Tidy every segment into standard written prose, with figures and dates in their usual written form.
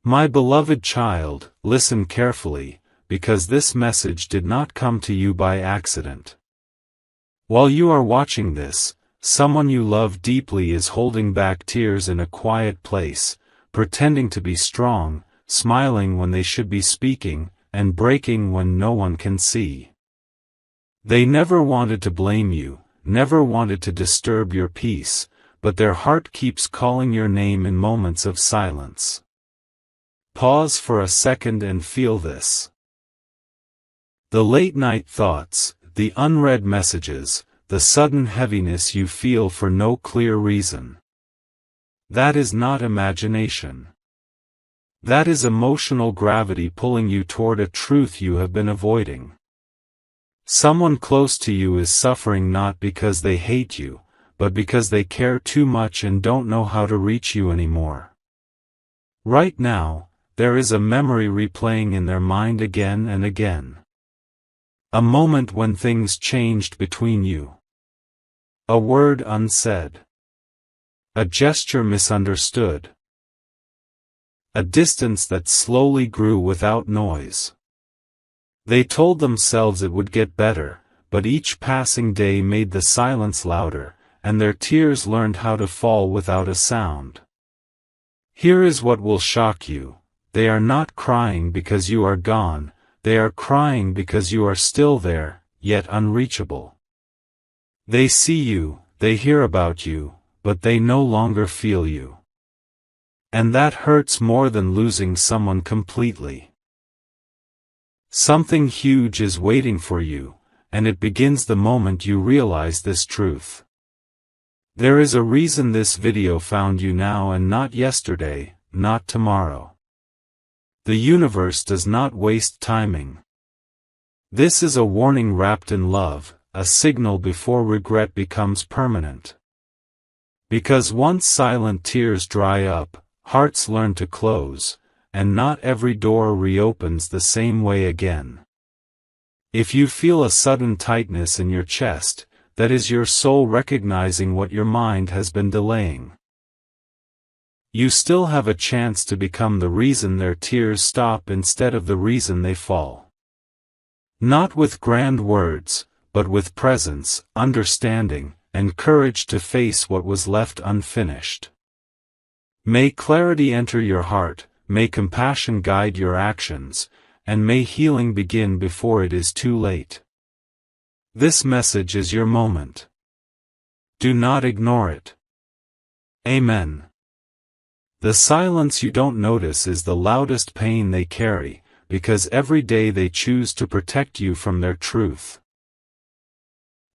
My beloved child, listen carefully, because this message did not come to you by accident. While you are watching this, someone you love deeply is holding back tears in a quiet place, pretending to be strong, smiling when they should be speaking, and breaking when no one can see. They never wanted to blame you, never wanted to disturb your peace, but their heart keeps calling your name in moments of silence. Pause for a second and feel this. The late-night thoughts, the unread messages, the sudden heaviness you feel for no clear reason. That is not imagination. That is emotional gravity pulling you toward a truth you have been avoiding. Someone close to you is suffering not because they hate you, but because they care too much and don't know how to reach you anymore. Right now, there is a memory replaying in their mind again and again. A moment when things changed between you. A word unsaid. A gesture misunderstood. A distance that slowly grew without noise. They told themselves it would get better, but each passing day made the silence louder, and their tears learned how to fall without a sound. Here is what will shock you. They are not crying because you are gone, they are crying because you are still there, yet unreachable. They see you, they hear about you, but they no longer feel you. And that hurts more than losing someone completely. Something huge is waiting for you, and it begins the moment you realize this truth. There is a reason this video found you now and not yesterday, not tomorrow. The universe does not waste timing. This is a warning wrapped in love, a signal before regret becomes permanent. Because once silent tears dry up, hearts learn to close, and not every door reopens the same way again. If you feel a sudden tightness in your chest, that is your soul recognizing what your mind has been delaying. You still have a chance to become the reason their tears stop instead of the reason they fall. Not with grand words, but with presence, understanding, and courage to face what was left unfinished. May clarity enter your heart, may compassion guide your actions, and may healing begin before it is too late. This message is your moment. Do not ignore it. Amen. The silence you don't notice is the loudest pain they carry, because every day they choose to protect you from their truth.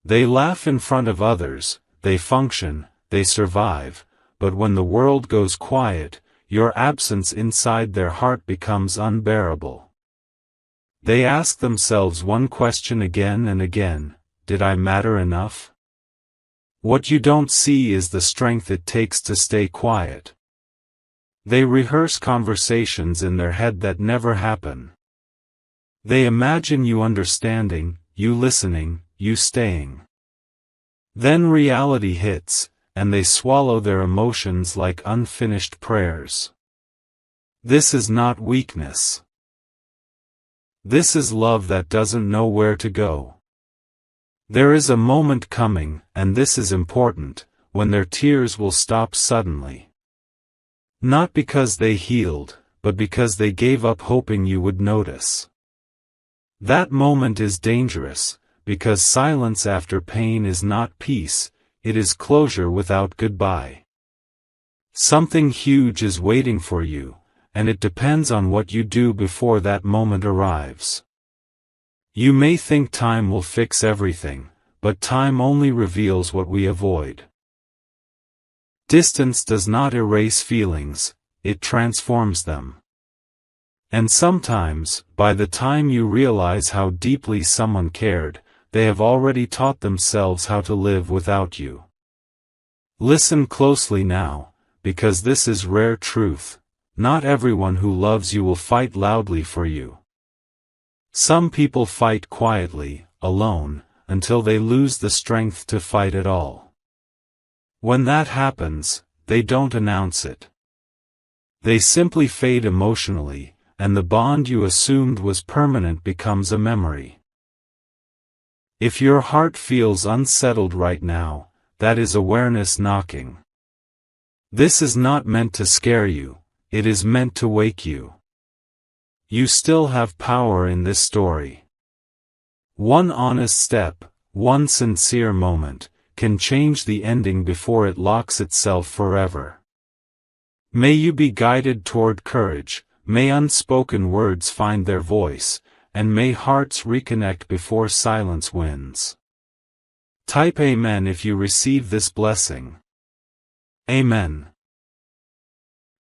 They laugh in front of others, they function, they survive, but when the world goes quiet, your absence inside their heart becomes unbearable. They ask themselves one question again and again: did I matter enough? What you don't see is the strength it takes to stay quiet. They rehearse conversations in their head that never happen. They imagine you understanding, you listening, you staying. Then reality hits, and they swallow their emotions like unfinished prayers. This is not weakness. This is love that doesn't know where to go. There is a moment coming, and this is important, when their tears will stop suddenly. Not because they healed, but because they gave up hoping you would notice. That moment is dangerous, because silence after pain is not peace, it is closure without goodbye. Something huge is waiting for you, and it depends on what you do before that moment arrives. You may think time will fix everything, but time only reveals what we avoid. Distance does not erase feelings, it transforms them. And sometimes, by the time you realize how deeply someone cared, they have already taught themselves how to live without you. Listen closely now, because this is rare truth. Not everyone who loves you will fight loudly for you. Some people fight quietly, alone, until they lose the strength to fight at all. When that happens, they don't announce it. They simply fade emotionally, and the bond you assumed was permanent becomes a memory. If your heart feels unsettled right now, that is awareness knocking. This is not meant to scare you, it is meant to wake you. You still have power in this story. One honest step, one sincere moment, can change the ending before it locks itself forever. May you be guided toward courage, may unspoken words find their voice, and may hearts reconnect before silence wins. Type Amen if you receive this blessing. Amen.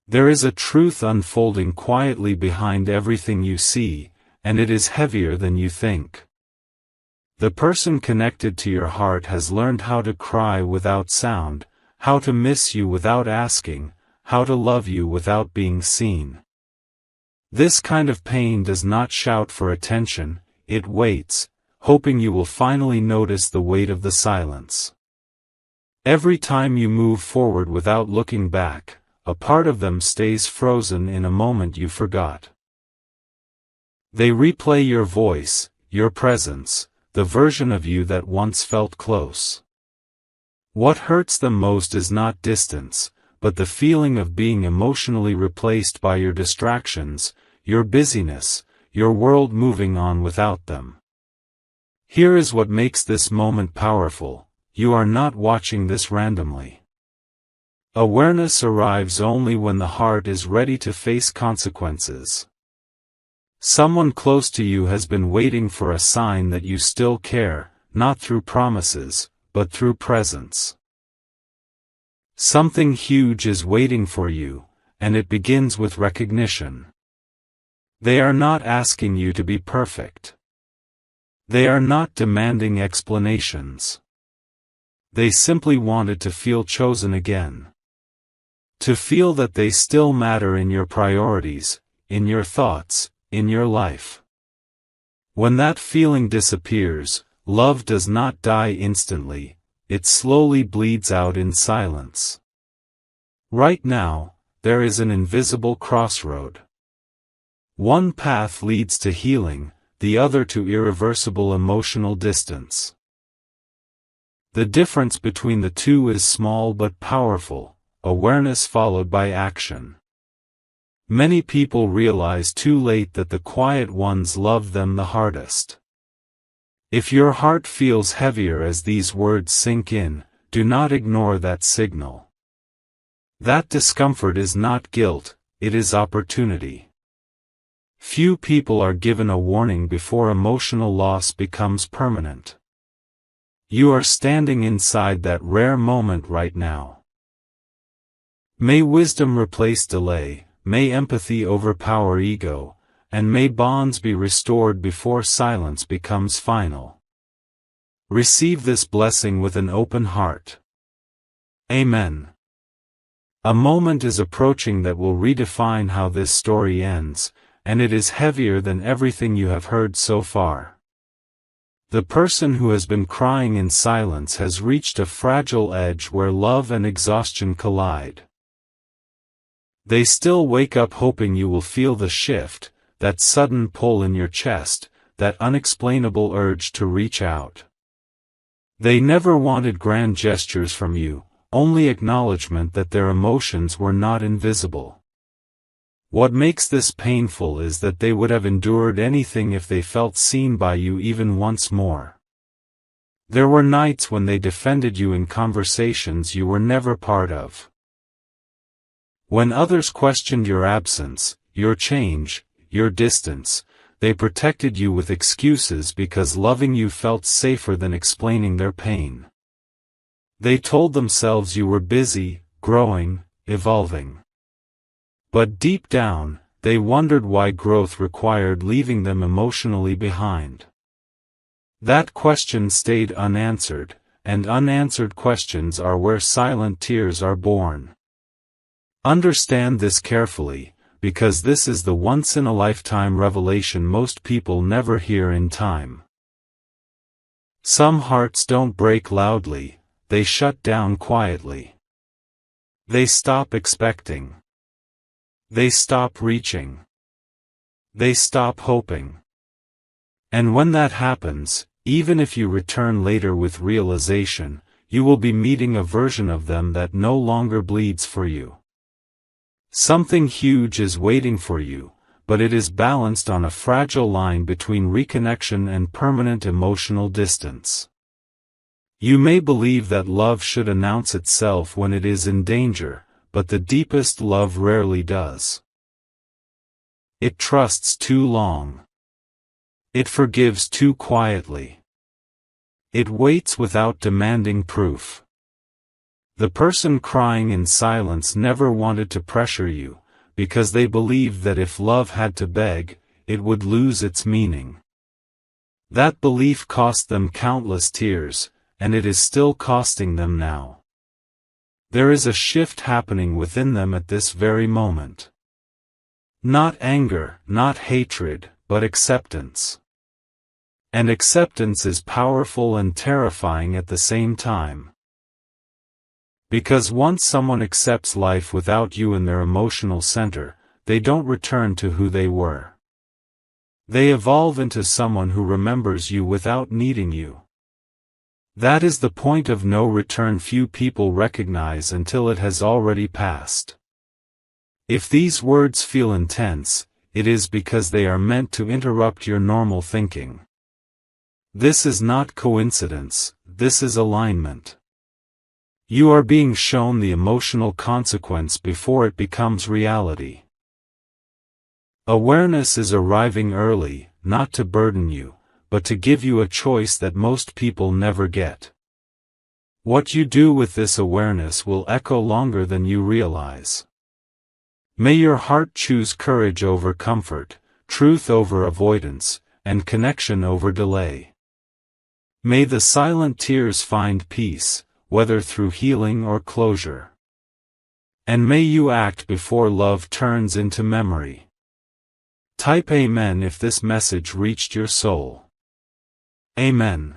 There is a truth unfolding quietly behind everything you see, and it is heavier than you think. The person connected to your heart has learned how to cry without sound, how to miss you without asking, how to love you without being seen. This kind of pain does not shout for attention, it waits, hoping you will finally notice the weight of the silence. Every time you move forward without looking back, a part of them stays frozen in a moment you forgot. They replay your voice, your presence, the version of you that once felt close. What hurts them most is not distance, but the feeling of being emotionally replaced by your distractions, your busyness, your world moving on without them. Here is what makes this moment powerful: you are not watching this randomly. Awareness arrives only when the heart is ready to face consequences. Someone close to you has been waiting for a sign that you still care, not through promises, but through presence. Something huge is waiting for you, and it begins with recognition. They are not asking you to be perfect. They are not demanding explanations. They simply wanted to feel chosen again. To feel that they still matter in your priorities, in your thoughts, in your life. When that feeling disappears, love does not die instantly, it slowly bleeds out in silence. Right now, there is an invisible crossroad. One path leads to healing, the other to irreversible emotional distance. The difference between the two is small but powerful: awareness followed by action. Many people realize too late that the quiet ones love them the hardest. If your heart feels heavier as these words sink in, do not ignore that signal. That discomfort is not guilt, it is opportunity. Few people are given a warning before emotional loss becomes permanent. You are standing inside that rare moment right now. May wisdom replace delay, may empathy overpower ego, and may bonds be restored before silence becomes final. Receive this blessing with an open heart. Amen. A moment is approaching that will redefine how this story ends, and it is heavier than everything you have heard so far. The person who has been crying in silence has reached a fragile edge where love and exhaustion collide. They still wake up hoping you will feel the shift, that sudden pull in your chest, that unexplainable urge to reach out. They never wanted grand gestures from you, only acknowledgement that their emotions were not invisible. What makes this painful is that they would have endured anything if they felt seen by you even once more. There were nights when they defended you in conversations you were never part of. When others questioned your absence, your change, your distance, they protected you with excuses because loving you felt safer than explaining their pain. They told themselves you were busy, growing, evolving. But deep down, they wondered why growth required leaving them emotionally behind. That question stayed unanswered, and unanswered questions are where silent tears are born. Understand this carefully, because this is the once-in-a-lifetime revelation most people never hear in time. Some hearts don't break loudly, they shut down quietly. They stop expecting. They stop reaching. They stop hoping. And when that happens, even if you return later with realization, you will be meeting a version of them that no longer bleeds for you. Something huge is waiting for you, but it is balanced on a fragile line between reconnection and permanent emotional distance. You may believe that love should announce itself when it is in danger, but the deepest love rarely does. It trusts too long. It forgives too quietly. It waits without demanding proof. The person crying in silence never wanted to pressure you, because they believed that if love had to beg, it would lose its meaning. That belief cost them countless tears, and it is still costing them now. There is a shift happening within them at this very moment. Not anger, not hatred, but acceptance. And acceptance is powerful and terrifying at the same time. Because once someone accepts life without you in their emotional center, they don't return to who they were. They evolve into someone who remembers you without needing you. That is the point of no return few people recognize until it has already passed. If these words feel intense, it is because they are meant to interrupt your normal thinking. This is not coincidence, this is alignment. You are being shown the emotional consequence before it becomes reality. Awareness is arriving early, not to burden you, but to give you a choice that most people never get. What you do with this awareness will echo longer than you realize. May your heart choose courage over comfort, truth over avoidance, and connection over delay. May the silent tears find peace, whether through healing or closure. And may you act before love turns into memory. Type Amen if this message reached your soul. Amen.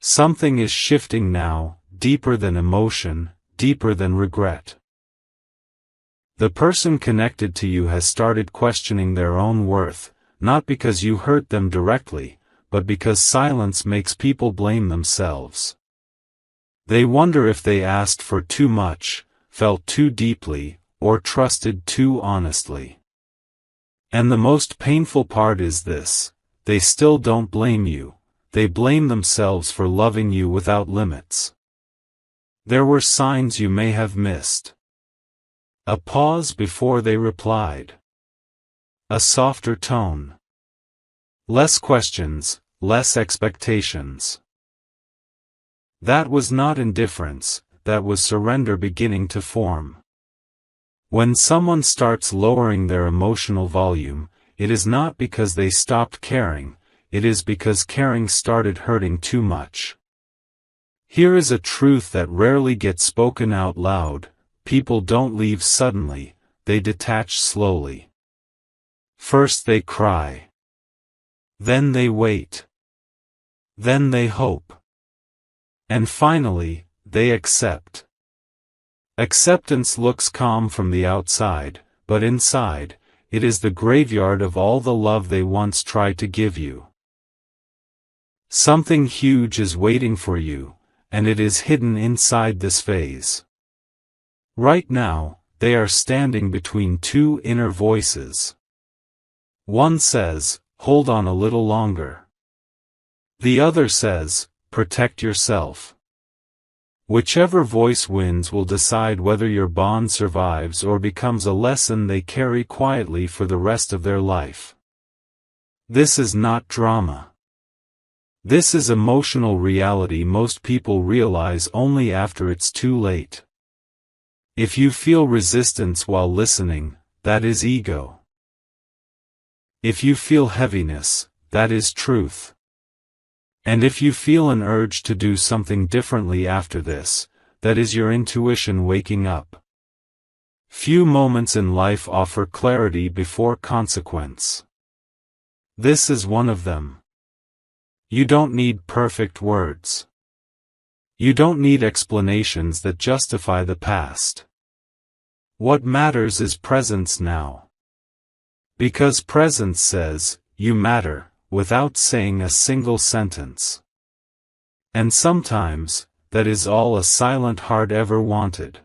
Something is shifting now, deeper than emotion, deeper than regret. The person connected to you has started questioning their own worth, not because you hurt them directly, but because silence makes people blame themselves. They wonder if they asked for too much, felt too deeply, or trusted too honestly. And the most painful part is this: they still don't blame you, they blame themselves for loving you without limits. There were signs you may have missed. A pause before they replied. A softer tone. Less questions, less expectations. That was not indifference, that was surrender beginning to form. When someone starts lowering their emotional volume, it is not because they stopped caring, it is because caring started hurting too much. Here is a truth that rarely gets spoken out loud: people don't leave suddenly, they detach slowly. First they cry. Then they wait. Then they hope. And finally, they accept. Acceptance looks calm from the outside, but inside, it is the graveyard of all the love they once tried to give you. Something huge is waiting for you, and it is hidden inside this phase. Right now, they are standing between two inner voices. One says, "Hold on a little longer." The other says, "Protect yourself." Whichever voice wins will decide whether your bond survives or becomes a lesson they carry quietly for the rest of their life. This is not drama. This is emotional reality most people realize only after it's too late. If you feel resistance while listening, that is ego. If you feel heaviness, that is truth. And if you feel an urge to do something differently after this, that is your intuition waking up. Few moments in life offer clarity before consequence. This is one of them. You don't need perfect words. You don't need explanations that justify the past. What matters is presence now. Because presence says, you matter, without saying a single sentence. And sometimes, that is all a silent heart ever wanted.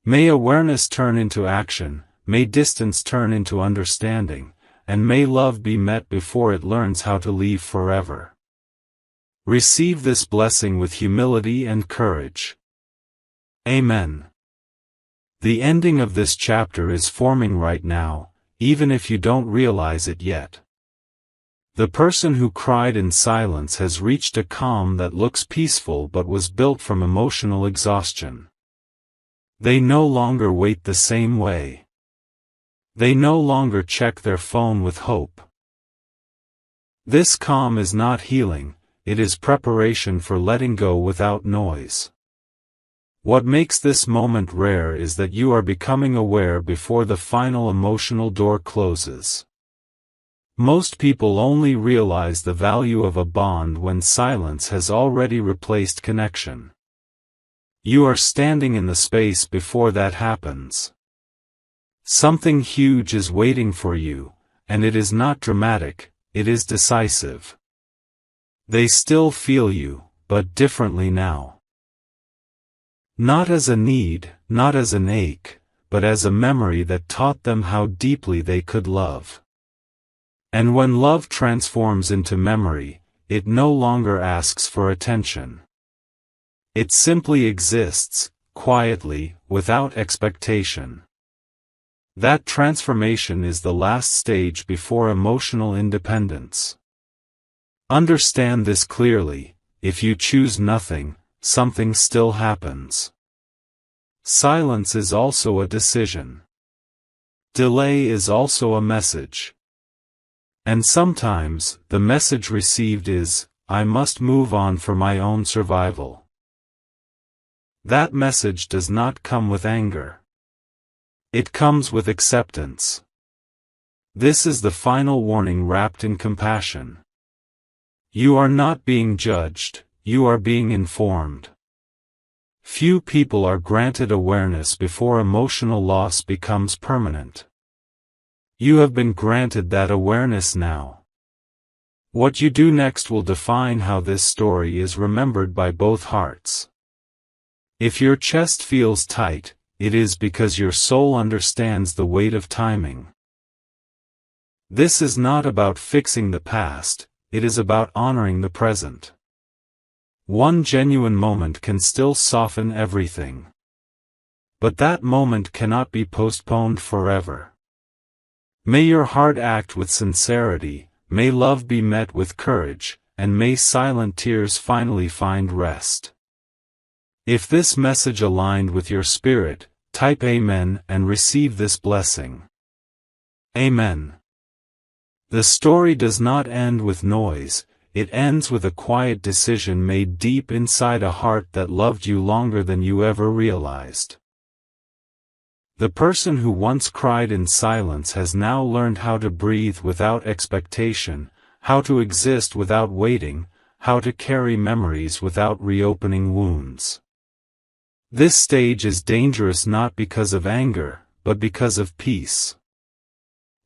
May awareness turn into action, may distance turn into understanding, and may love be met before it learns how to leave forever. Receive this blessing with humility and courage. Amen. The ending of this chapter is forming right now, even if you don't realize it yet. The person who cried in silence has reached a calm that looks peaceful but was built from emotional exhaustion. They no longer wait the same way. They no longer check their phone with hope. This calm is not healing, it is preparation for letting go without noise. What makes this moment rare is that you are becoming aware before the final emotional door closes. Most people only realize the value of a bond when silence has already replaced connection. You are standing in the space before that happens. Something huge is waiting for you, and it is not dramatic, it is decisive. They still feel you, but differently now. Not as a need, not as an ache, but as a memory that taught them how deeply they could love. And when love transforms into memory, it no longer asks for attention. It simply exists, quietly, without expectation. That transformation is the last stage before emotional independence. Understand this clearly: if you choose nothing, something still happens. Silence is also a decision. Delay is also a message. And sometimes, the message received is, I must move on for my own survival. That message does not come with anger. It comes with acceptance. This is the final warning wrapped in compassion. You are not being judged, you are being informed. Few people are granted awareness before emotional loss becomes permanent. You have been granted that awareness now. What you do next will define how this story is remembered by both hearts. If your chest feels tight, it is because your soul understands the weight of timing. This is not about fixing the past, it is about honoring the present. One genuine moment can still soften everything. But that moment cannot be postponed forever. May your heart act with sincerity, may love be met with courage, and may silent tears finally find rest. If this message aligned with your spirit, type Amen and receive this blessing. Amen. The story does not end with noise. It ends with a quiet decision made deep inside a heart that loved you longer than you ever realized. The person who once cried in silence has now learned how to breathe without expectation, how to exist without waiting, how to carry memories without reopening wounds. This stage is dangerous not because of anger, but because of peace.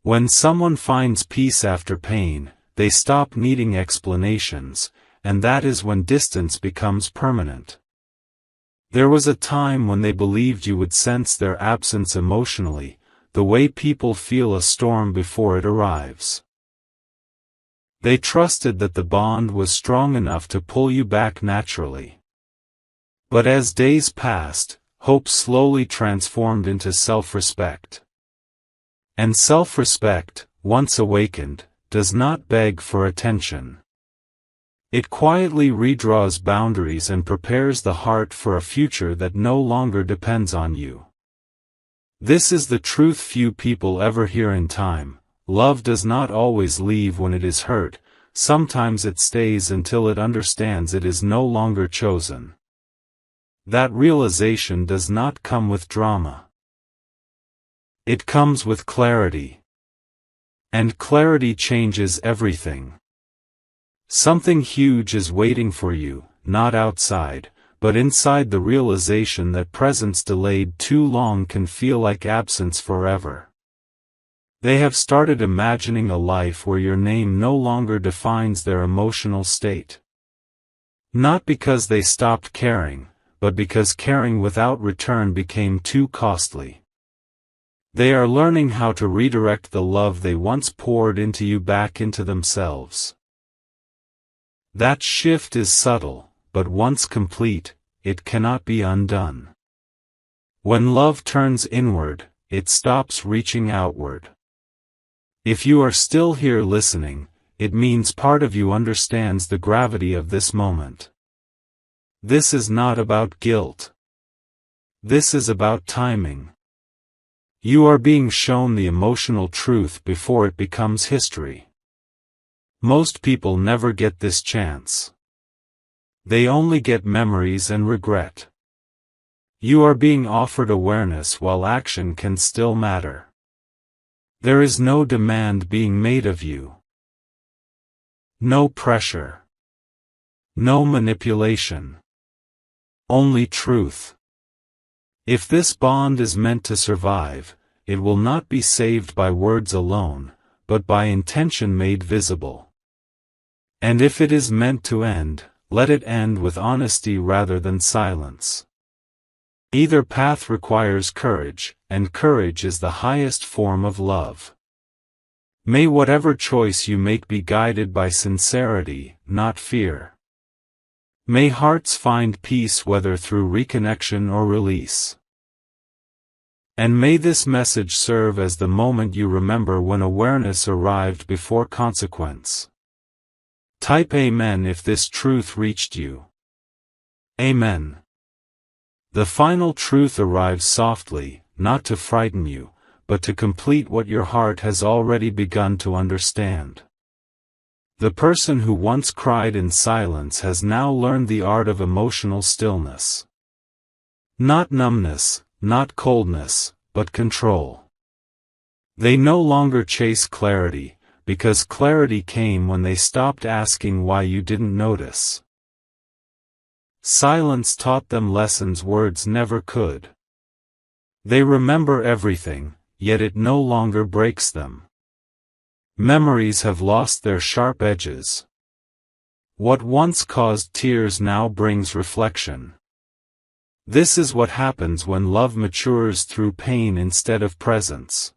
When someone finds peace after pain, they stop needing explanations, and that is when distance becomes permanent. There was a time when they believed you would sense their absence emotionally, the way people feel a storm before it arrives. They trusted that the bond was strong enough to pull you back naturally. But as days passed, hope slowly transformed into self-respect. And self-respect, once awakened, does not beg for attention. It quietly redraws boundaries and prepares the heart for a future that no longer depends on you. This is the truth few people ever hear in time: love does not always leave when it is hurt, sometimes it stays until it understands it is no longer chosen. That realization does not come with drama. It comes with clarity. And clarity changes everything. Something huge is waiting for you, not outside, but inside the realization that presence delayed too long can feel like absence forever. They have started imagining a life where your name no longer defines their emotional state. Not because they stopped caring, but because caring without return became too costly. They are learning how to redirect the love they once poured into you back into themselves. That shift is subtle, but once complete, it cannot be undone. When love turns inward, it stops reaching outward. If you are still here listening, it means part of you understands the gravity of this moment. This is not about guilt. This is about timing. You are being shown the emotional truth before it becomes history. Most people never get this chance. They only get memories and regret. You are being offered awareness while action can still matter. There is no demand being made of you. No pressure. No manipulation. Only truth. If this bond is meant to survive, it will not be saved by words alone, but by intention made visible. And if it is meant to end, let it end with honesty rather than silence. Either path requires courage, and courage is the highest form of love. May whatever choice you make be guided by sincerity, not fear. May hearts find peace whether through reconnection or release. And may this message serve as the moment you remember when awareness arrived before consequence. Type Amen if this truth reached you. Amen. The final truth arrives softly, not to frighten you, but to complete what your heart has already begun to understand. The person who once cried in silence has now learned the art of emotional stillness. Not numbness, not coldness, but control. They no longer chase clarity, because clarity came when they stopped asking why you didn't notice. Silence taught them lessons words never could. They remember everything, yet it no longer breaks them. Memories have lost their sharp edges. What once caused tears now brings reflection. This is what happens when love matures through pain instead of presence.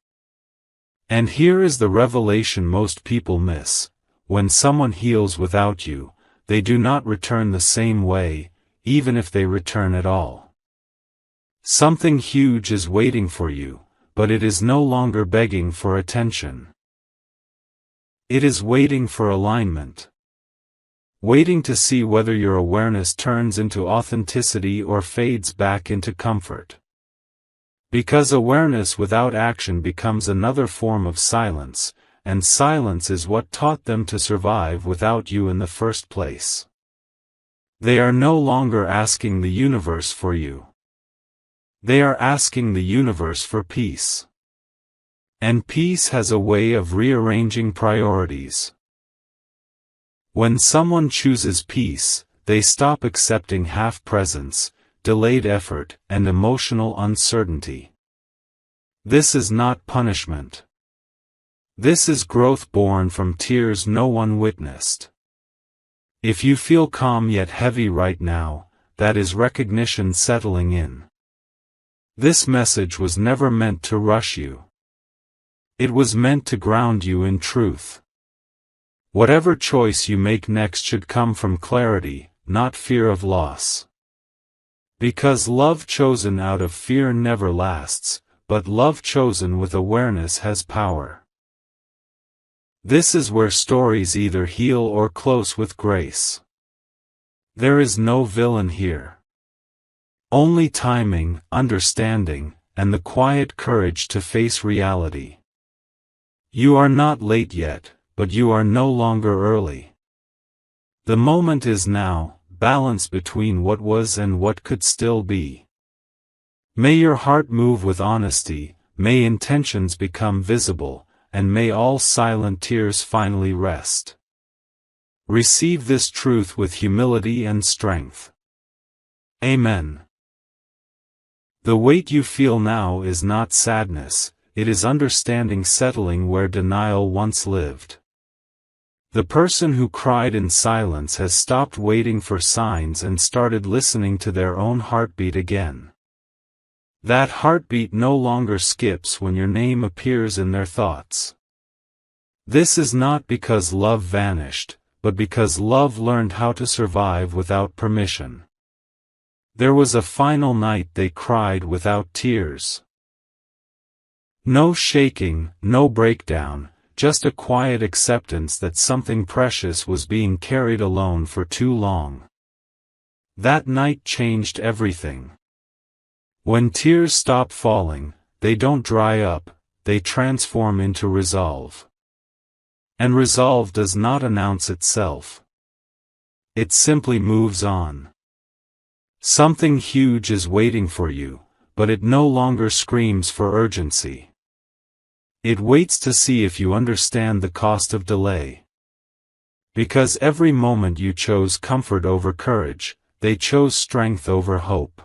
And here is the revelation most people miss: when someone heals without you, they do not return the same way, even if they return at all. Something huge is waiting for you, but it is no longer begging for attention. It is waiting for alignment. Waiting to see whether your awareness turns into authenticity or fades back into comfort. Because awareness without action becomes another form of silence, and silence is what taught them to survive without you in the first place. They are no longer asking the universe for you. They are asking the universe for peace. And peace has a way of rearranging priorities. When someone chooses peace, they stop accepting half-presence, delayed effort, and emotional uncertainty. This is not punishment. This is growth born from tears no one witnessed. If you feel calm yet heavy right now, that is recognition settling in. This message was never meant to rush you. It was meant to ground you in truth. Whatever choice you make next should come from clarity, not fear of loss. Because love chosen out of fear never lasts, but love chosen with awareness has power. This is where stories either heal or close with grace. There is no villain here. Only timing, understanding, and the quiet courage to face reality. You are not late yet, but you are no longer early. The moment is now, balance between what was and what could still be. May your heart move with honesty, may intentions become visible, and may all silent tears finally rest. Receive this truth with humility and strength. Amen. The weight you feel now is not sadness, it is understanding settling where denial once lived. The person who cried in silence has stopped waiting for signs and started listening to their own heartbeat again. That heartbeat no longer skips when your name appears in their thoughts. This is not because love vanished, but because love learned how to survive without permission. There was a final night they cried without tears. No shaking, no breakdown, just a quiet acceptance that something precious was being carried alone for too long. That night changed everything. When tears stop falling, they don't dry up, they transform into resolve. And resolve does not announce itself. It simply moves on. Something huge is waiting for you, but it no longer screams for urgency. It waits to see if you understand the cost of delay. Because every moment you chose comfort over courage, they chose strength over hope.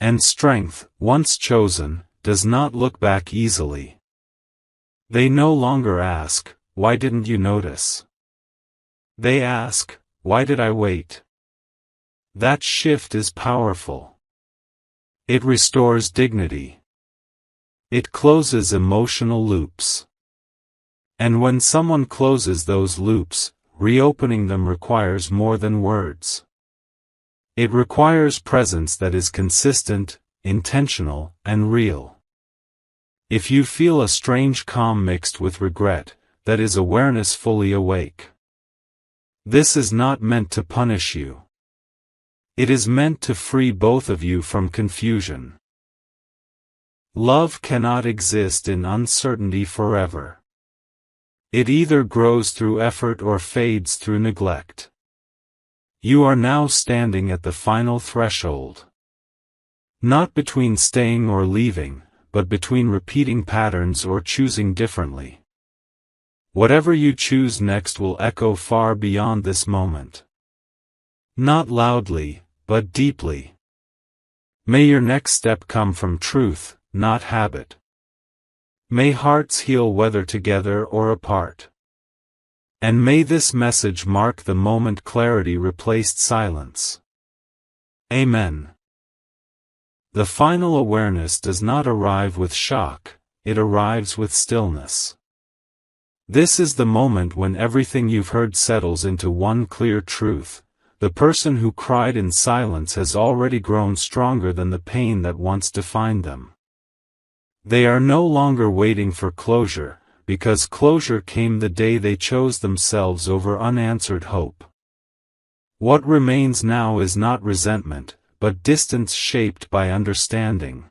And strength, once chosen, does not look back easily. They no longer ask, "Why didn't you notice?" They ask, "Why did I wait?" That shift is powerful. It restores dignity. It closes emotional loops. And when someone closes those loops, reopening them requires more than words. It requires presence that is consistent, intentional, and real. If you feel a strange calm mixed with regret, that is awareness fully awake. This is not meant to punish you. It is meant to free both of you from confusion. Love cannot exist in uncertainty forever. It either grows through effort or fades through neglect. You are now standing at the final threshold. Not between staying or leaving, but between repeating patterns or choosing differently. Whatever you choose next will echo far beyond this moment. Not loudly, but deeply. May your next step come from truth, not habit. May hearts heal whether together or apart. And may this message mark the moment clarity replaced silence. Amen. The final awareness does not arrive with shock, it arrives with stillness. This is the moment when everything you've heard settles into one clear truth. The person who cried in silence has already grown stronger than the pain that once defined them. They are no longer waiting for closure, because closure came the day they chose themselves over unanswered hope. What remains now is not resentment, but distance shaped by understanding.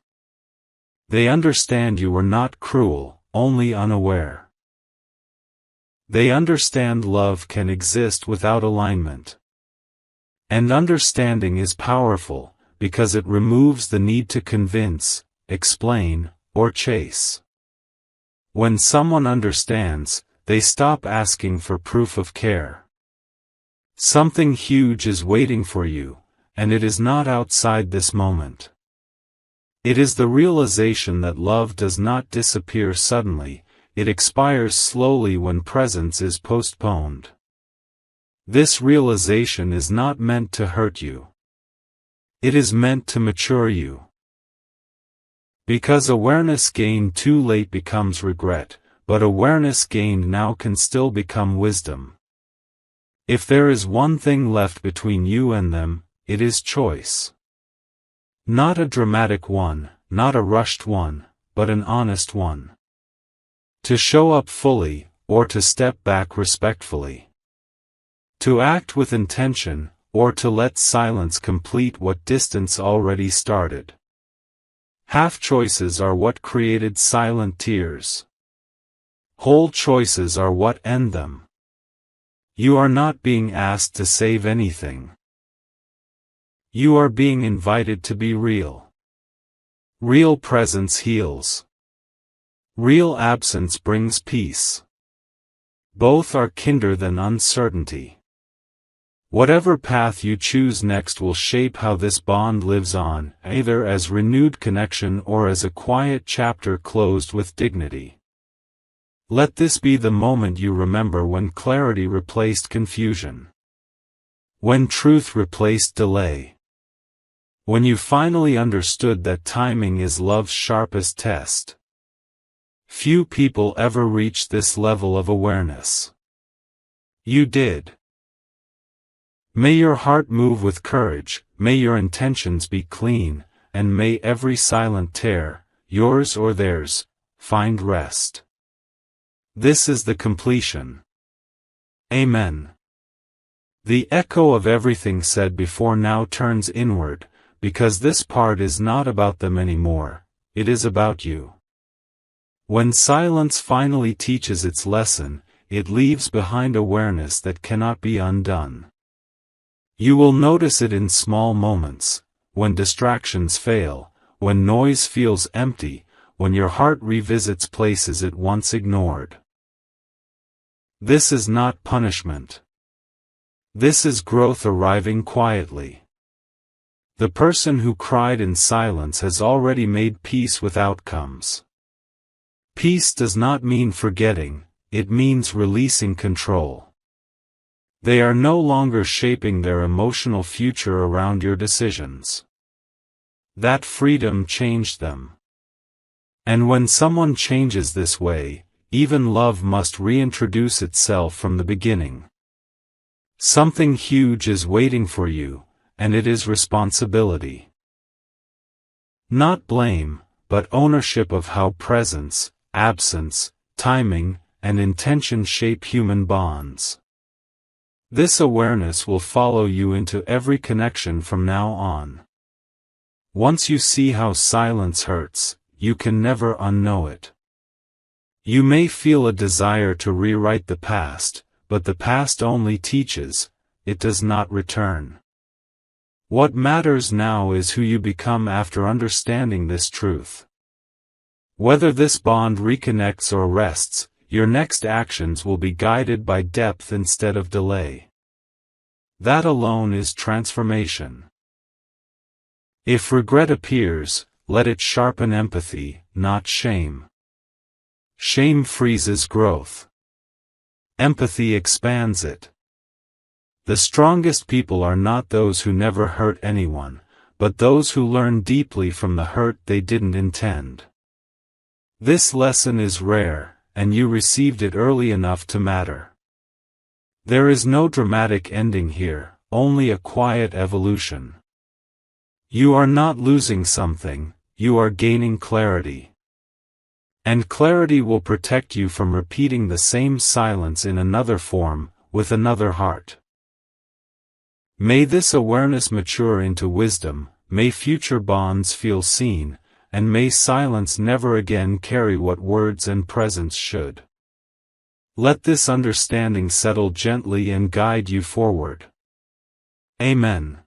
They understand you were not cruel, only unaware. They understand love can exist without alignment. And understanding is powerful, because it removes the need to convince, explain, or chase. When someone understands, they stop asking for proof of care. Something huge is waiting for you, and it is not outside this moment. It is the realization that love does not disappear suddenly, it expires slowly when presence is postponed. This realization is not meant to hurt you. It is meant to mature you. Because awareness gained too late becomes regret, but awareness gained now can still become wisdom. If there is one thing left between you and them, it is choice. Not a dramatic one, not a rushed one, but an honest one. To show up fully, or to step back respectfully. To act with intention, or to let silence complete what distance already started. Half choices are what created silent tears. Whole choices are what end them. You are not being asked to save anything. You are being invited to be real. Real presence heals. Real absence brings peace. Both are kinder than uncertainty. Whatever path you choose next will shape how this bond lives on, either as renewed connection or as a quiet chapter closed with dignity. Let this be the moment you remember when clarity replaced confusion. When truth replaced delay. When you finally understood that timing is love's sharpest test. Few people ever reach this level of awareness. You did. May your heart move with courage, may your intentions be clean, and may every silent tear, yours or theirs, find rest. This is the completion. Amen. The echo of everything said before now turns inward, because this part is not about them anymore, it is about you. When silence finally teaches its lesson, it leaves behind awareness that cannot be undone. You will notice it in small moments, when distractions fail, when noise feels empty, when your heart revisits places it once ignored. This is not punishment. This is growth arriving quietly. The person who cried in silence has already made peace with outcomes. Peace does not mean forgetting, it means releasing control. They are no longer shaping their emotional future around your decisions. That freedom changed them. And when someone changes this way, even love must reintroduce itself from the beginning. Something huge is waiting for you, and it is responsibility. Not blame, but ownership of how presence, absence, timing, and intention shape human bonds. This awareness will follow you into every connection from now on. Once you see how silence hurts, you can never unknow it. You may feel a desire to rewrite the past, but the past only teaches, it does not return. What matters now is who you become after understanding this truth. Whether this bond reconnects or rests, your next actions will be guided by depth instead of delay. That alone is transformation. If regret appears, let it sharpen empathy, not shame. Shame freezes growth. Empathy expands it. The strongest people are not those who never hurt anyone, but those who learn deeply from the hurt they didn't intend. This lesson is rare, and you received it early enough to matter. There is no dramatic ending here, only a quiet evolution. You are not losing something, you are gaining clarity. And clarity will protect you from repeating the same silence in another form, with another heart. May this awareness mature into wisdom, may future bonds feel seen, and may silence never again carry what words and presence should. Let this understanding settle gently and guide you forward. Amen.